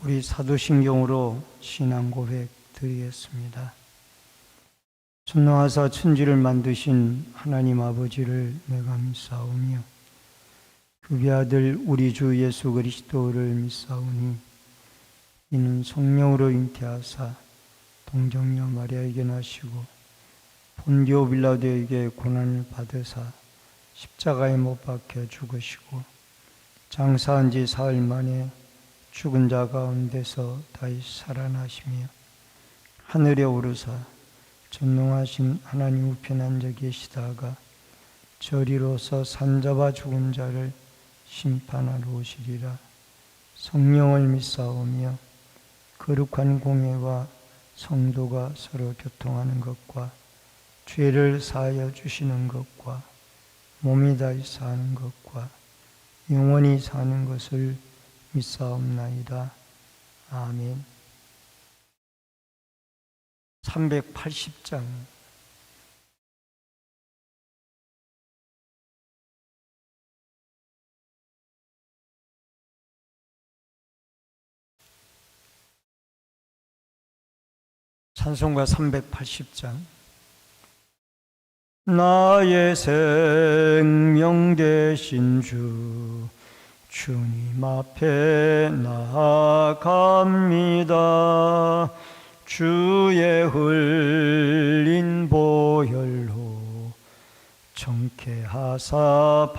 우리 사도신경으로 신앙 고백 드리겠습니다. 천노하사 천지를 만드신 하나님 아버지를 내가 믿사오며 그의 아들 우리 주 예수 그리스도를 믿사오니 이는 성령으로 잉태하사 동정녀 마리아에게 나시고 본디오 빌라도에게 고난을 받으사 십자가에 못 박혀 죽으시고 장사한 지 사흘 만에 죽은 자 가운데서 다시 살아나시며 하늘에 오르사 전능하신 하나님 우편에 앉아 계시다가 저리로서 산자와 죽은 자를 심판하러 오시리라. 성령을 믿사오며 거룩한 공회와 성도가 서로 교통하는 것과 죄를 사하여 주시는 것과 몸이 다시 사는 것과 영원히 사는 것을 믿사옵나이다. 아멘. 380장 찬송가 380장 나의 생명 되신 주 주님 앞에 나아갑니다. 주의 흘린 보혈로 정케하사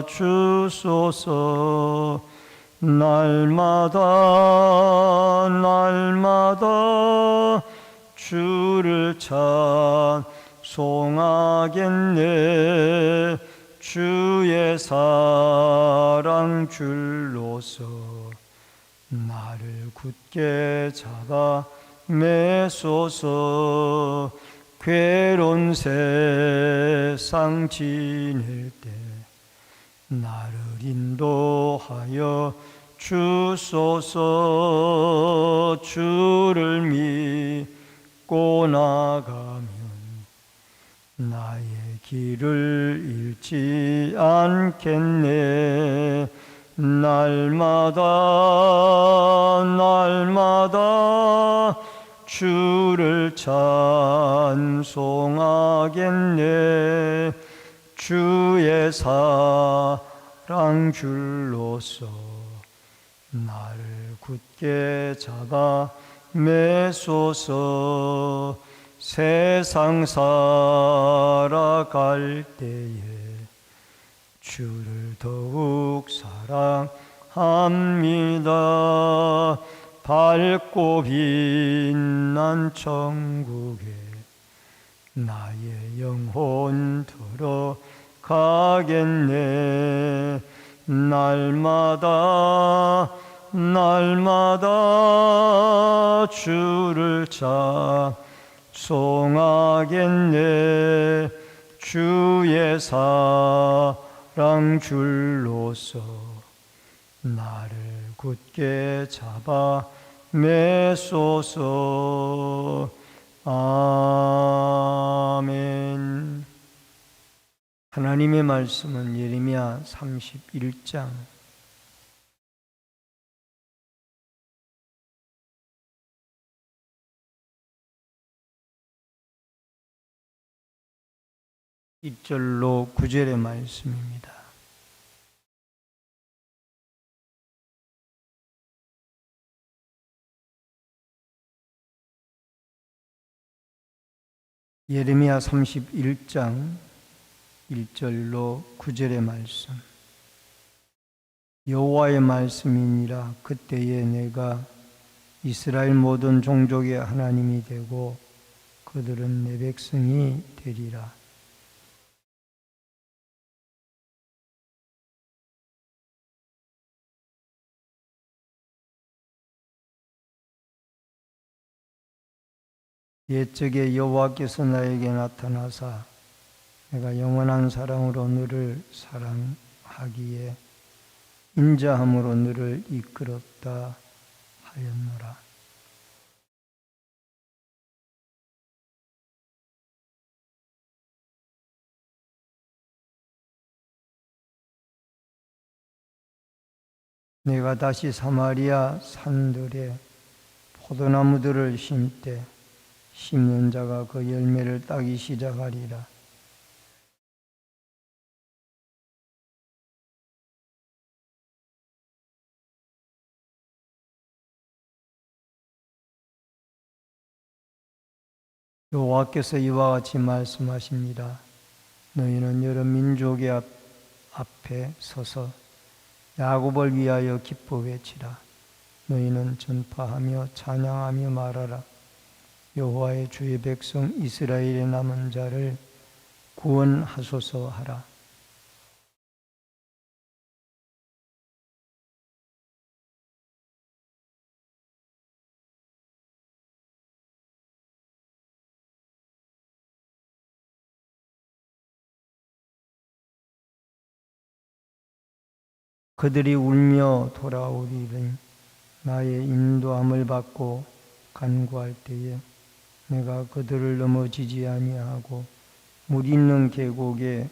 받아주소서. 날마다 주를 찬송하겠네. 주의 사랑 줄로서 나를 굳게 잡아 매소서. 괴로운 세상 지낼 때 나를 인도하여 주소서. 주를 믿고 나가면 나의 길을 잃지 않겠네. 날마다 주를 찬송하겠네. 주의 사랑 줄로서 나를 굳게 잡아 매소서. 세상 살아갈 때에 주를 더욱 사랑합니다. 밝고 빛난 천국에 나의 영혼 들어가겠네. 날마다 주를 찬송하겠네. 주의 사랑 줄로서 나를 굳게 잡아 매소서. 아멘. 하나님의 말씀은 예레미야 31장 일 절로 9절의 말씀입니다. 예레미야 31장 1절로 9절의 말씀. 여호와의 말씀이니라. 그때에 내가 이스라엘 모든 종족의 하나님이 되고 그들은 내 백성이 되리라. 옛적에 여호와께서 나에게 나타나사 내가 영원한 사랑으로 너를 사랑하기에 인자함으로 너를 이끌었다 하였노라. 내가 다시 사마리아 산들에 포도나무들을 심되 심는 자가 그 열매를 따기 시작하리라. 여호와께서 이와 같이 말씀하십니다. 너희는 여러 민족의 앞에 서서 야곱을 위하여 기뻐 외치라. 너희는 전파하며 찬양하며 말하라. 여호와의 주의 백성 이스라엘의 남은 자를 구원하소서 하라. 그들이 울며 돌아오리니 나의 인도함을 받고 간구할 때에 내가 그들을 넘어지지 아니하고 물 있는 계곡에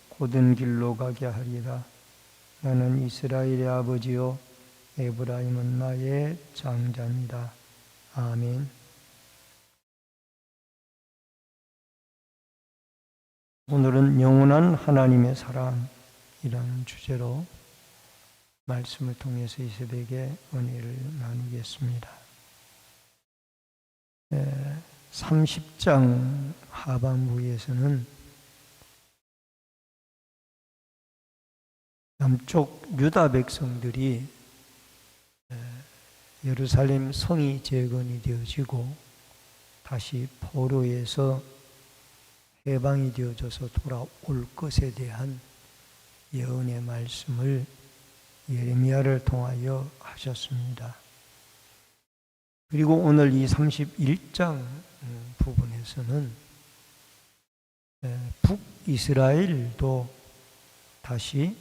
곧은 길로 가게 하리라. 나는 이스라엘의 아버지요 에브라임은 나의 장자니라. 아멘. 오늘은 영원한 하나님의 사랑이라는 주제로 말씀을 통해서 이 새벽에 은혜를 나누겠습니다. 30장 하반부에서는 남쪽 유다 백성들이 예루살렘 성이 재건이 되어지고 다시 포로에서 해방이 되어져서 돌아올 것에 대한 예언의 말씀을 예레미야를 통하여 하셨습니다. 그리고 오늘 이 31장 부분에서는 북이스라엘도 다시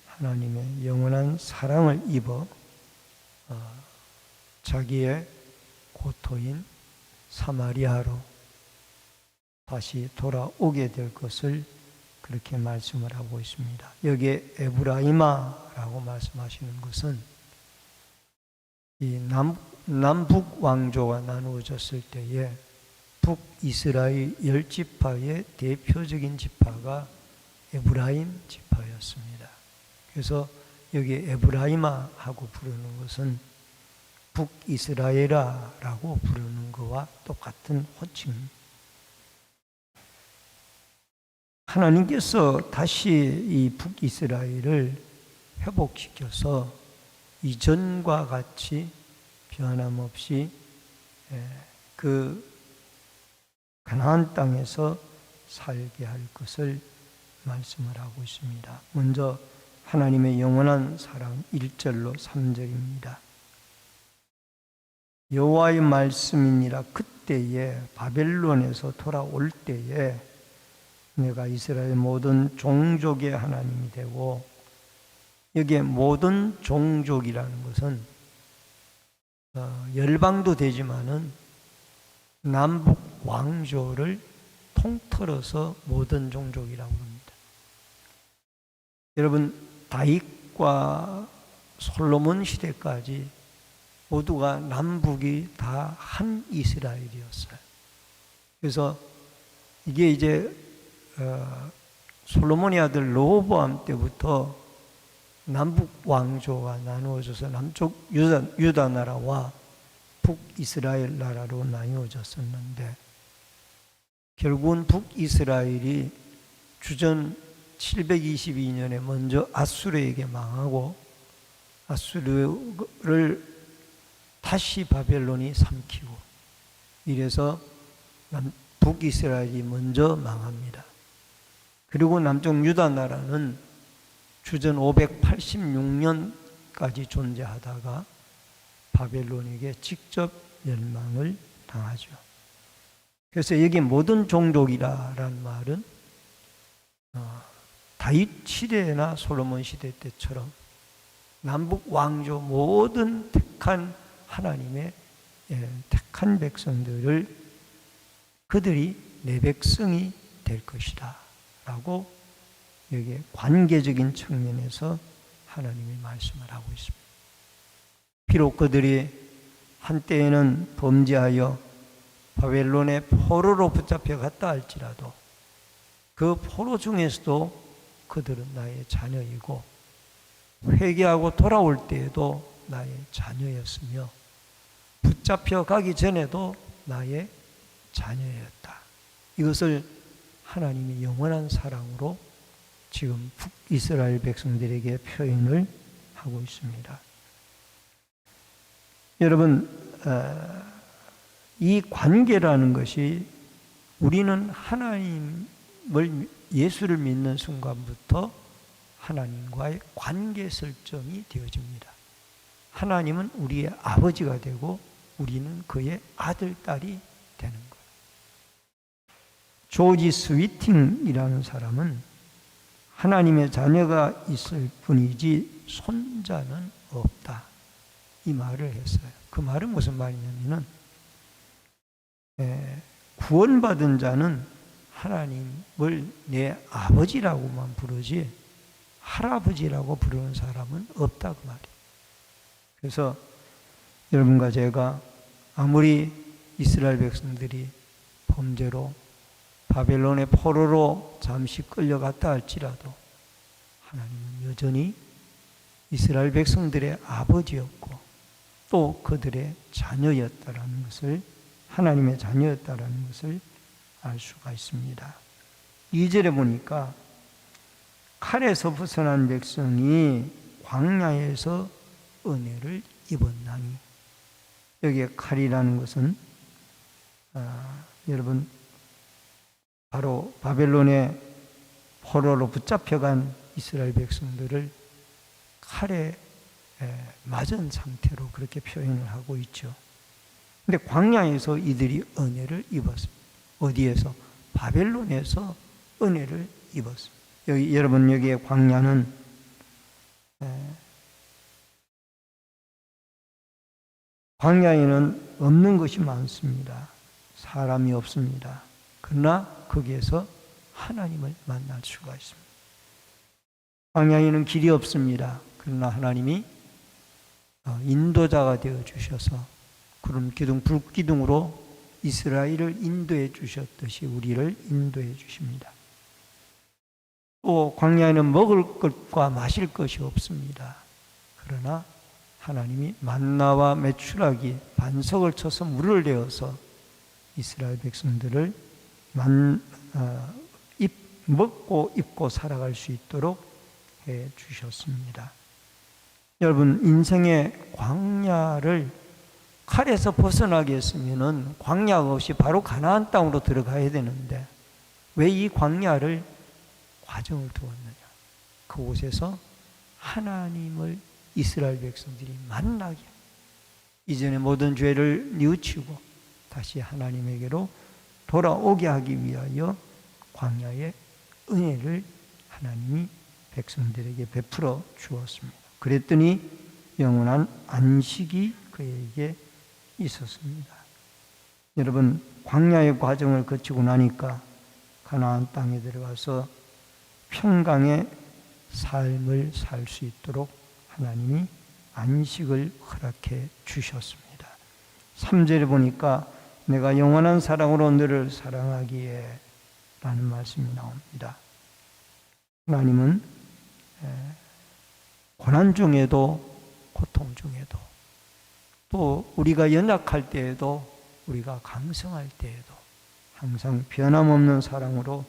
하나님의 영원한 사랑을 입어 자기의 고토인 사마리아로 다시 돌아오게 될 것을 그렇게 말씀을 하고 있습니다. 여기에 에브라이마라고 말씀하시는 것은 이 남북 왕조가 나누어졌을 때에 북이스라엘 10지파의 대표적인 지파가 에브라임 지파였습니다. 그래서 여기 에브라이마하고 부르는 것은 북이스라엘라고 부르는 것과 똑같은 호칭입니다. 하나님께서 다시 이 북이스라엘을 회복시켜서 이전과 같이 변함없이 그 가나안 땅에서 살게 할 것을 말씀을 하고 있습니다. 먼저 하나님의 영원한 사랑 1절로 3절입니다. 여호와의 말씀이니라. 그때에 바벨론에서 돌아올 때에 내가 이스라엘 모든 종족의 하나님이 되고, 여기에 모든 종족이라는 것은 열방도 되지만은 남북 왕조를 통틀어서 모든 종족이라고 합니다. 여러분, 다윗과 솔로몬 시대까지 모두가 남북이 다 한 이스라엘이었어요. 그래서 이게 이제 솔로몬의 아들 르호보암 때부터 남북 왕조가 나누어져서 남쪽 유다 나라와 북이스라엘 나라로 나뉘어졌었는데, 결국은 북이스라엘이 주전 722년에 먼저 아수르에게 망하고 아수르를 다시 바벨론이 삼키고, 이래서 북이스라엘이 먼저 망합니다. 그리고 남쪽 유다 나라는 주전 586년까지 존재하다가 바벨론에게 직접 멸망을 당하죠. 그래서 여기 모든 종족이라는 말은 다윗 시대나 솔로몬 시대 때처럼 남북 왕조 모든 택한 하나님의 택한 백성들을 그들이 내 백성이 될 것이다 라고 여기에 관계적인 측면에서 하나님이 말씀을 하고 있습니다. 비록 그들이 한때에는 범죄하여 바벨론의 포로로 붙잡혀 갔다 할지라도 그 포로 중에서도 그들은 나의 자녀이고 회개하고 돌아올 때에도 나의 자녀였으며 붙잡혀 가기 전에도 나의 자녀였다. 이것을 하나님이 영원한 사랑으로 지금 북이스라엘 백성들에게 표현을 하고 있습니다. 여러분, 이 관계라는 것이 우리는 하나님을 예수를 믿는 순간부터 하나님과의 관계 설정이 되어집니다. 하나님은 우리의 아버지가 되고 우리는 그의 아들, 딸이 되는 거예요. 조지 스위팅이라는 사람은 하나님의 자녀가 있을 뿐이지 손자는 없다, 이 말을 했어요. 그 말은 무슨 말이냐면은 구원받은 자는 하나님을 내 아버지라고만 부르지 할아버지라고 부르는 사람은 없다, 그 말이에요. 그래서 여러분과 제가 아무리 이스라엘 백성들이 범죄로 바벨론의 포로로 잠시 끌려갔다 할지라도 하나님은 여전히 이스라엘 백성들의 아버지였고 또 그들의 자녀였다라는 것을, 하나님의 자녀였다라는 것을 알 수가 있습니다. 2절에 보니까 칼에서 벗어난 백성이 광야에서 은혜를 입었나니, 여기에 칼이라는 것은 여러분 바로 바벨론의 포로로 붙잡혀간 이스라엘 백성들을 칼에 맞은 상태로 그렇게 표현을 하고 있죠. 근데 광야에서 이들이 은혜를 입었습니다. 어디에서? 바벨론에서 은혜를 입었습니다. 여기 여러분, 여기에 광야는 광야에는 없는 것이 많습니다. 사람이 없습니다. 그러나 거기에서 하나님을 만날 수가 있습니다. 광야에는 길이 없습니다. 그러나 하나님이 인도자가 되어 주셔서 구름 기둥, 불 기둥으로 이스라엘을 인도해 주셨듯이 우리를 인도해 주십니다. 또 광야에는 먹을 것과 마실 것이 없습니다. 그러나 하나님이 만나와 메추라기 반석을 쳐서 물을 내어서 이스라엘 백성들을 먹고 입고 살아갈 수 있도록 해 주셨습니다. 여러분, 인생의 광야를 칼에서 벗어나게 했으면은 광야가 없이 바로 가나안 땅으로 들어가야 되는데 왜 이 광야를 과정을 두었느냐? 그곳에서 하나님을 이스라엘 백성들이 만나게, 이전의 모든 죄를 뉘우치고 다시 하나님에게로 돌아오게 하기 위하여 광야의 은혜를 하나님이 백성들에게 베풀어 주었습니다. 그랬더니 영원한 안식이 그에게 있었습니다. 여러분, 광야의 과정을 거치고 나니까 가나안 땅에 들어가서 평강의 삶을 살 수 있도록 하나님이 안식을 허락해 주셨습니다. 3절에 보니까 내가 영원한 사랑으로 너를 사랑하기에 라는 말씀이 나옵니다. 하나님은 고난 중에도 고통 중에도 또 우리가 연약할 때에도 우리가 강성할 때에도 항상 변함없는 사랑으로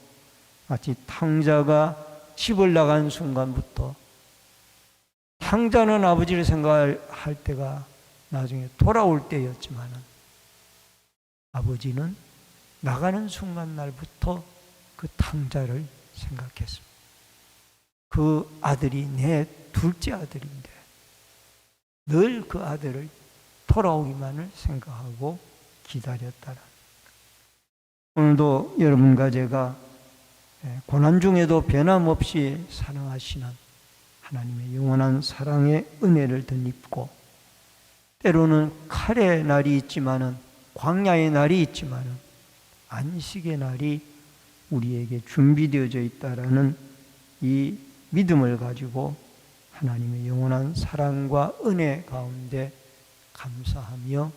마치 탕자가 집을 나간 순간부터, 탕자는 아버지를 생각할 때가 나중에 돌아올 때였지만은 아버지는 나가는 순간 날부터 그 탕자를 생각했습니다. 그 아들이 내 둘째 아들인데 늘 그 아들을 돌아오기만을 생각하고 기다렸다라. 오늘도 여러분과 제가 고난 중에도 변함없이 사랑하시는 하나님의 영원한 사랑의 은혜를 덧입고, 때로는 칼의 날이 있지만은, 광야의 날이 있지만은 안식의 날이 우리에게 준비되어져 있다라는 이 믿음을 가지고 하나님의 영원한 사랑과 은혜 가운데 감사하며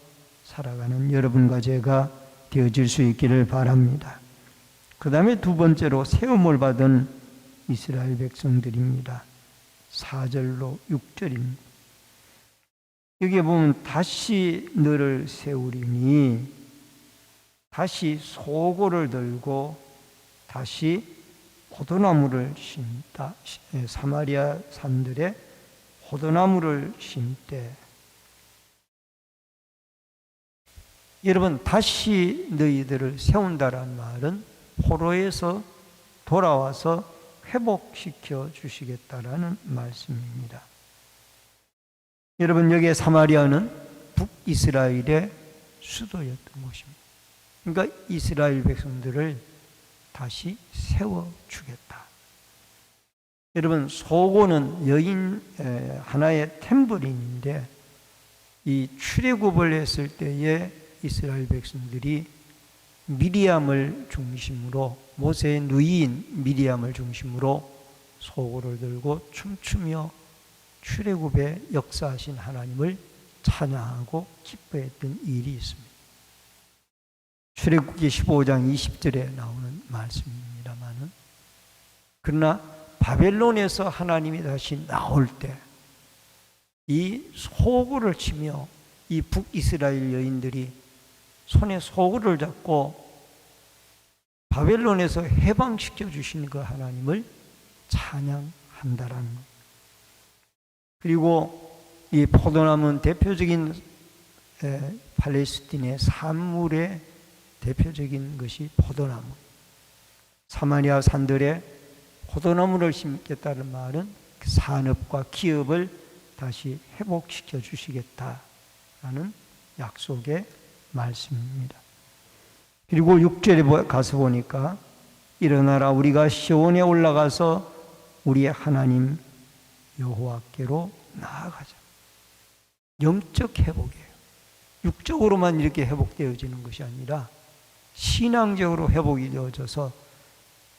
살아가는 여러분과 제가 되어질 수 있기를 바랍니다. 그 다음에 두 번째로 세움을 받은 이스라엘 백성들입니다. 4절로 6절입니다. 여기에 보면 다시 너를 세우리니, 다시 소고를 들고 다시 포도나무를 심다. 사마리아 산들에 포도나무를 심되. 여러분, 다시 너희들을 세운다라는 말은 포로에서 돌아와서 회복시켜 주시겠다라는 말씀입니다. 여러분, 여기에 사마리아는 북이스라엘의 수도였던 곳입니다. 그러니까 이스라엘 백성들을 다시 세워주겠다. 여러분, 소고는 여인 하나의 템버린인데, 이 출애굽을 했을 때에 이스라엘 백성들이 미리암을 중심으로, 모세의 누이인 미리암을 중심으로 소고를 들고 춤추며 출애굽에 역사하신 하나님을 찬양하고 기뻐했던 일이 있습니다. 출애굽기 15장 20절에 나오는 말씀입니다만은, 그러나 바벨론에서 하나님이 다시 나올 때 이 소고를 치며 이 북이스라엘 여인들이 손에 소고를 잡고 바벨론에서 해방시켜 주신 그 하나님을 찬양한다라는 것. 그리고 이 포도나무는 대표적인 팔레스틴의 산물의 대표적인 것이 포도나무. 사마리아 산들에 포도나무를 심겠다는 말은 산업과 기업을 다시 회복시켜 주시겠다라는 약속의 말씀입니다. 그리고 6절에 가서 보니까 일어나라 우리가 시온에 올라가서 우리의 하나님 여호와께로 나아가자. 영적 회복이에요. 육적으로만 이렇게 회복되어지는 것이 아니라 신앙적으로 회복이 되어져서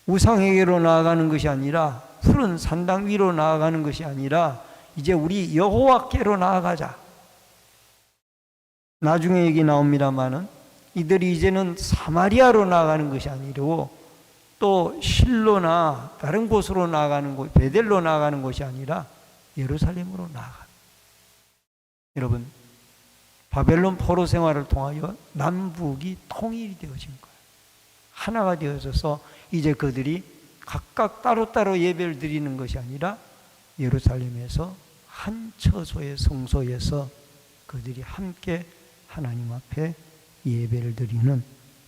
우상에게로 나아가는 것이 아니라 푸른 산당 위로 나아가는 것이 아니라 이제 우리 여호와께로 나아가자. 나중에 얘기 나옵니다마는 이들이 이제는 사마리아로 나아가는 것이 아니고 또 실로나 다른 곳으로 나아가는 곳, 베델로 나아가는 것이 아니라 예루살렘으로 나아가. 여러분, 바벨론 포로 생활을 통하여 남북이 통일이 되어진 거예요. 하나가 되어져서 이제 그들이 각각 따로따로 예배를 드리는 것이 아니라 예루살렘에서 한 처소의 성소에서 그들이 함께 하나님 앞에 예배를 드리는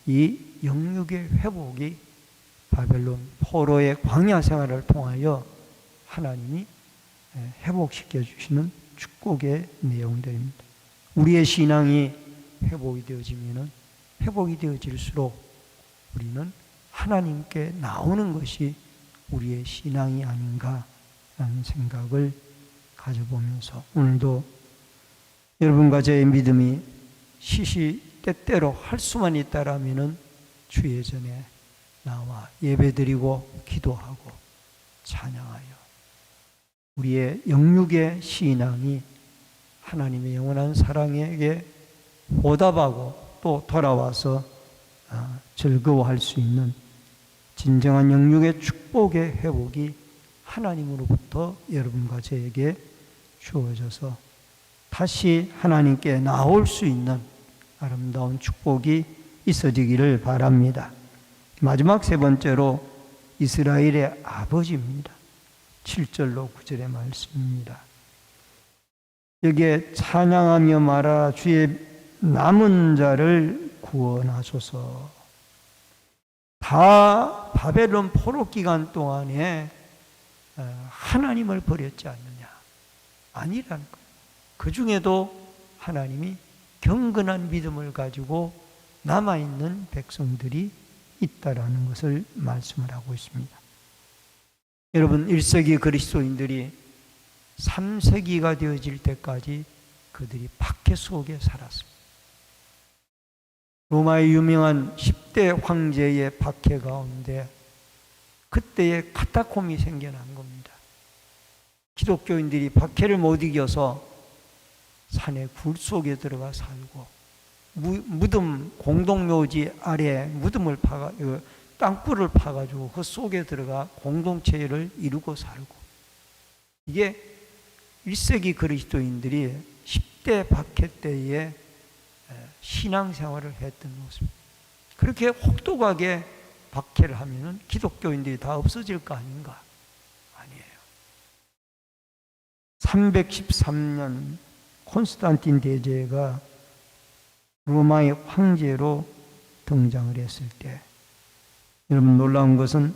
이 영육의 회복이 바벨론 포로의 광야 생활을 통하여 하나님이 회복시켜 주시는 축복의 내용들입니다. 우리의 신앙이 회복이 되어지면은 회복이 되어질수록 우리는 하나님께 나오는 것이 우리의 신앙이 아닌가라는 생각을 가져보면서 오늘도 여러분과 저의 믿음이 시시때때로 할 수만 있다라면은 주의 전에 나와 예배드리고 기도하고 찬양하여 우리의 영육의 신앙이 하나님의 영원한 사랑에게 보답하고 또 돌아와서 즐거워할 수 있는 진정한 영육의 축복의 회복이 하나님으로부터 여러분과 저에게 주어져서 다시 하나님께 나올 수 있는 아름다운 축복이 있어지기를 바랍니다. 마지막 세 번째로 이스라엘의 아버지입니다. 7절로 9절의 말씀입니다. 여기에 찬양하며 말하라 주의 남은 자를 구원하소서. 다 바벨론 포로 기간 동안에 하나님을 버렸지 않느냐? 아니라는 거예요. 그 중에도 하나님이 경건한 믿음을 가지고 남아있는 백성들이 있다라는 것을 말씀을 하고 있습니다. 여러분, 1세기 그리스도인들이 3세기가 되어질 때까지 그들이 박해 속에 살았습니다. 로마의 유명한 10대 황제의 박해 가운데 그때의 카타콤이 생겨난 겁니다. 기독교인들이 박해를 못 이겨서 산의 굴 속에 들어가 살고 무덤 공동묘지 아래 무덤을 파가 땅굴을 파가지고 그 속에 들어가 공동체를 이루고 살고, 이게 1세기 그리스도인들이 10대 박해 때에 신앙생활을 했던 모습입니다. 그렇게 혹독하게 박해를 하면은 기독교인들이 다 없어질 거 아닌가? 아니에요. 313년 콘스탄틴 대제가 로마의 황제로 등장을 했을 때, 여러분 놀라운 것은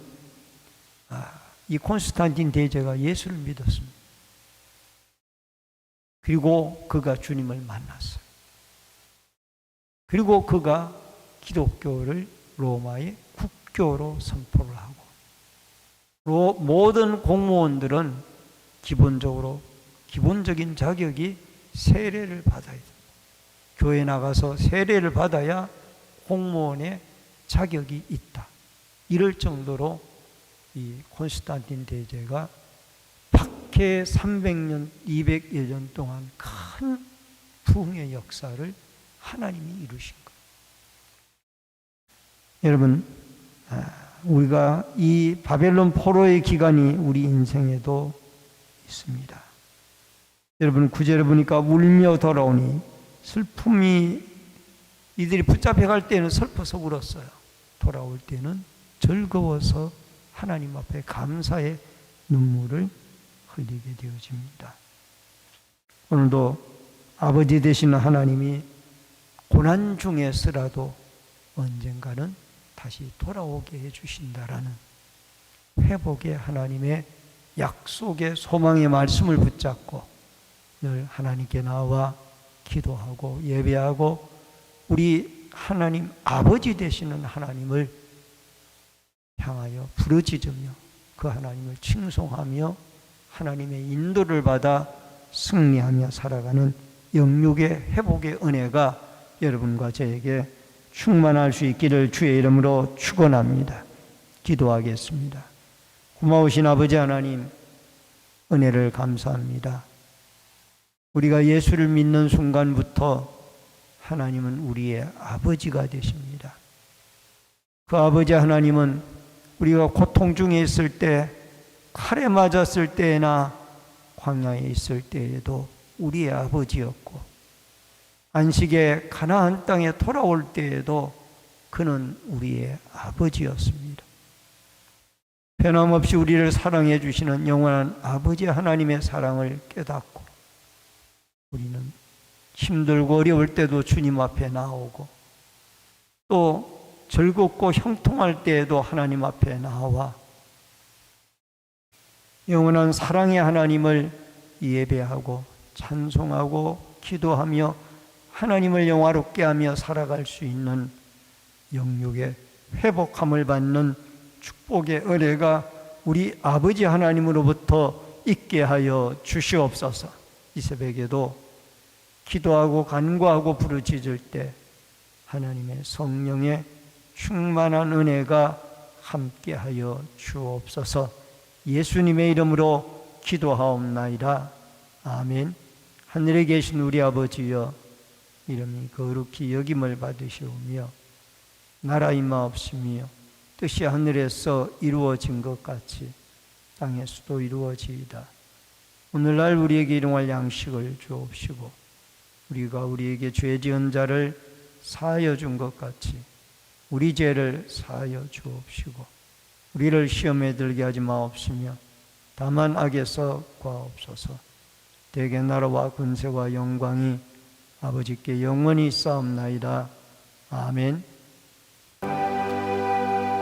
이 콘스탄틴 대제가 예수를 믿었습니다. 그리고 그가 주님을 만났어요. 그리고 그가 기독교를 로마의 국교로 선포를 하고, 모든 공무원들은 기본적인 자격이 세례를 받아야 됩니다. 교회 나가서 세례를 받아야 공무원의 자격이 있다. 이럴 정도로 이 콘스탄틴 대제가 박해 300년, 200여 년 동안 큰 부흥의 역사를 하나님이 이루신 거예요. 여러분, 우리가 이 바벨론 포로의 기간이 우리 인생에도 있습니다. 여러분 9절에 보니까 울며 돌아오니, 슬픔이 이들이 붙잡혀갈 때는 슬퍼서 울었어요. 돌아올 때는 즐거워서 하나님 앞에 감사의 눈물을 흘리게 되어집니다. 오늘도 아버지 되시는 하나님이 고난 중에서라도 언젠가는 다시 돌아오게 해주신다라는 회복의 하나님의 약속의 소망의 말씀을 붙잡고 늘 하나님께 나와 기도하고 예배하고, 우리 하나님 아버지 되시는 하나님을 향하여 부르짖으며 그 하나님을 칭송하며 하나님의 인도를 받아 승리하며 살아가는 영육의 회복의 은혜가 여러분과 저에게 충만할 수 있기를 주의 이름으로 축원합니다. 기도하겠습니다. 고마우신 아버지 하나님, 은혜를 감사합니다. 우리가 예수를 믿는 순간부터 하나님은 우리의 아버지가 되십니다. 그 아버지 하나님은 우리가 고통 중에 있을 때, 칼에 맞았을 때나 광야에 있을 때에도 우리의 아버지였고, 안식에 가나안 땅에 돌아올 때에도 그는 우리의 아버지였습니다. 변함없이 우리를 사랑해 주시는 영원한 아버지 하나님의 사랑을 깨닫고, 우리는 힘들고 어려울 때도 주님 앞에 나오고, 또 즐겁고 형통할 때에도 하나님 앞에 나와 영원한 사랑의 하나님을 예배하고 찬송하고 기도하며 하나님을 영화롭게 하며 살아갈 수 있는 영육의 회복함을 받는 축복의 은혜가 우리 아버지 하나님으로부터 있게 하여 주시옵소서. 이 새벽에도 기도하고 간구하고 부르짖을 때 하나님의 성령의 충만한 은혜가 함께하여 주옵소서. 예수님의 이름으로 기도하옵나이다. 아멘. 하늘에 계신 우리 아버지여, 이름이 거룩히 여김을 받으시오며 나라 임하옵시며 뜻이 하늘에서 이루어진 것 같이 땅에서도 이루어지이다. 오늘날 우리에게 일용할 양식을 주옵시고, 우리가 우리에게 죄 지은 자를 사하여 준 것 같이 우리 죄를 사하여 주옵시고, 우리를 시험에 들게 하지 마옵시며 다만 악에서 구하옵소서. 대개 나라와 권세와 영광이 아버지께 영원히 있사옵나이다. 아멘.